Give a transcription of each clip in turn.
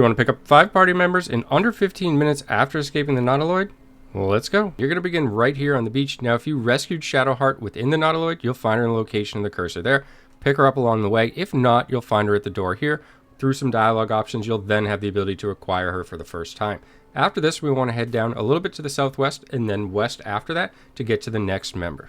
You want to pick up 5 party members in under 15 minutes after escaping the Nautiloid? Well, let's go. You're going to begin right here on the beach. Now, if you rescued Shadowheart within the Nautiloid, you'll find her in the location of the cursor there. Pick her up along the way. If not, you'll find her at the door here. Through some dialogue options, you'll then have the ability to acquire her for the first time. After this, we want to head down a little bit to the southwest and then west after that to get to the next member.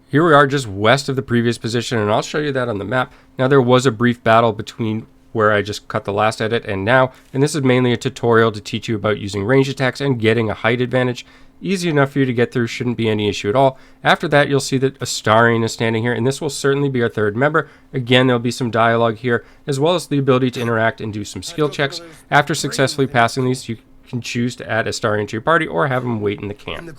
Here we are just west of the previous position, and I'll show you that on the map. Now, there was a brief battle between where I just cut the last edit and now, and this is mainly a tutorial to teach you about using range attacks and getting a height advantage. Easy enough for you to get through, shouldn't be any issue at all. After that, you'll see that a Starion is standing here, and this will certainly be our third member. Again, there'll be some dialogue here, as well as the ability to interact and do some skill checks. After successfully passing these, you can choose to add a Starion to your party or have them wait in the camp.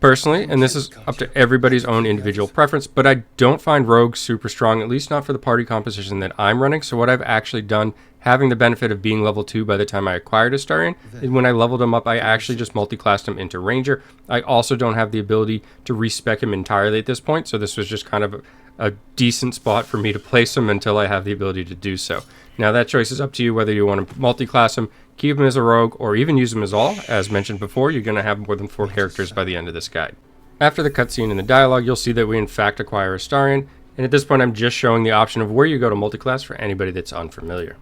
Personally, and this is up to everybody's own individual preference, but I don't find rogues super strong, at least not for the party composition that I'm running. So what I've actually done, having the benefit of being level 2 by the time I acquired a Starion, is when I leveled him up, I actually just multi-classed him into Ranger. I also don't have the ability to respec him entirely at this point, so this was just kind of a decent spot for me to place him until I have the ability to do so. Now that choice is up to you whether you want to multi-class him, keep him as a rogue, or even use him as all. As mentioned before, you're going to have more than 4 characters by the end of this guide. After the cutscene and the dialogue, you'll see that we in fact acquire a Starion, and at this point I'm just showing the option of where you go to multi-class for anybody that's unfamiliar.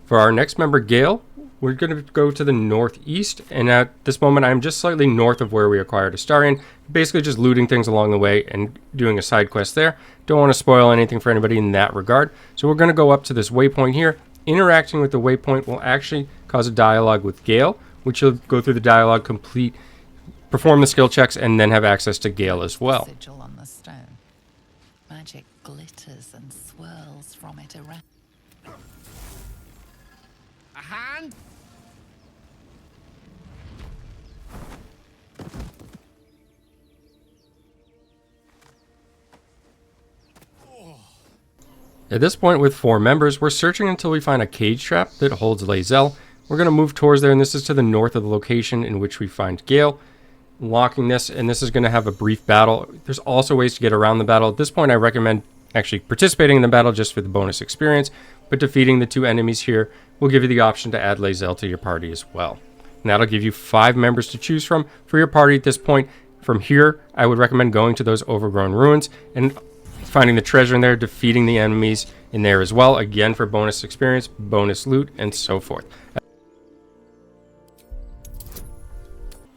For our next member, Gale, we're going to go to the northeast, and at this moment I'm just slightly north of where we acquired a Starion, basically just looting things along the way and doing a side quest there. Don't want to spoil anything for anybody in that regard, so we're going to go up to this waypoint here. Interacting with the waypoint will actually cause a dialogue with Gale, which you'll go through the dialogue, perform the skill checks, and then have access to Gale as well. Sigil on the stone. Magic glitters and swirls from it around. A hand? At this point, with 4 members, we're searching until we find a cage trap that holds Lazelle. We're going to move towards there, and this is to the north of the location in which we find Gale. Locking this, and this is going to have a brief battle. There's also ways to get around the battle. At this point, I recommend actually participating in the battle just for the bonus experience, but defeating the 2 enemies here will give you the option to add Lazelle to your party as well. And that'll give you 5 members to choose from for your party at this point. From here, I would recommend going to those overgrown ruins and finding the treasure in there, defeating the enemies in there as well, again for bonus experience, bonus loot, and so forth.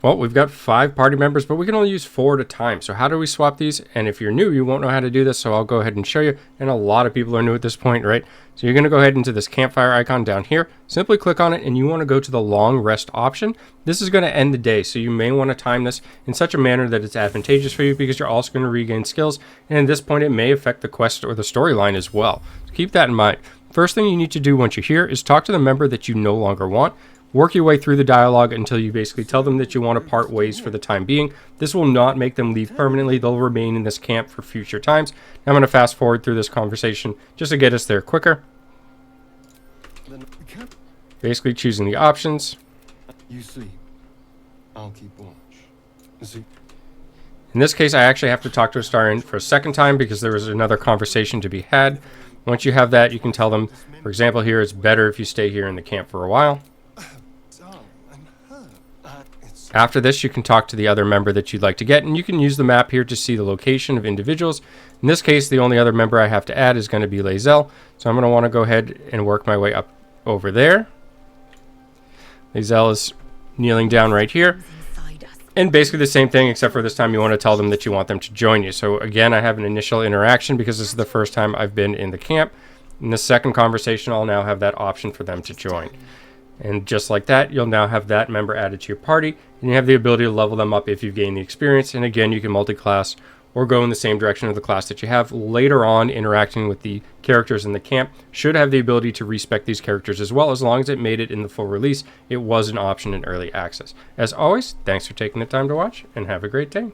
Well, we've got 5 party members, but we can only use 4 at a time. So how do we swap these? And if you're new, you won't know how to do this, so I'll go ahead and show you. And a lot of people are new at this point, right? So you're going to go ahead into this campfire icon down here. Simply click on it, and you want to go to the long rest option. This is going to end the day, so you may want to time this in such a manner that it's advantageous for you, because you're also going to regain skills. And at this point, it may affect the quest or the storyline as well. So keep that in mind. First thing you need to do once you're here is talk to the member that you no longer want. Work your way through the dialogue until you basically tell them that you want to part ways for the time being. This will not make them leave permanently. They'll remain in this camp for future times. Now I'm going to fast forward through this conversation just to get us there quicker. Basically choosing the options. You sleep. I'll keep watch. In this case, I actually have to talk to a Starion for a second time because there was another conversation to be had. Once you have that, you can tell them, for example, here, it's better if you stay here in the camp for a while. After this, you can talk to the other member that you'd like to get, and you can use the map here to see the location of individuals. In this case, the only other member I have to add is going to be Lazelle, so I'm going to want to go ahead and work my way up over there. Lazelle is kneeling down right here, and basically the same thing, except for this time you want to tell them that you want them to join you. So again, I have an initial interaction because this is the first time I've been in the camp. In the second conversation, I'll now have that option for them to join. And just like that, you'll now have that member added to your party, and you have the ability to level them up if you've gained the experience. And again, you can multi-class or go in the same direction of the class that you have. Later on, interacting with the characters in the camp should have the ability to respec these characters as well. As long as it made it in the full release, it was an option in early access. As always, thanks for taking the time to watch, and have a great day.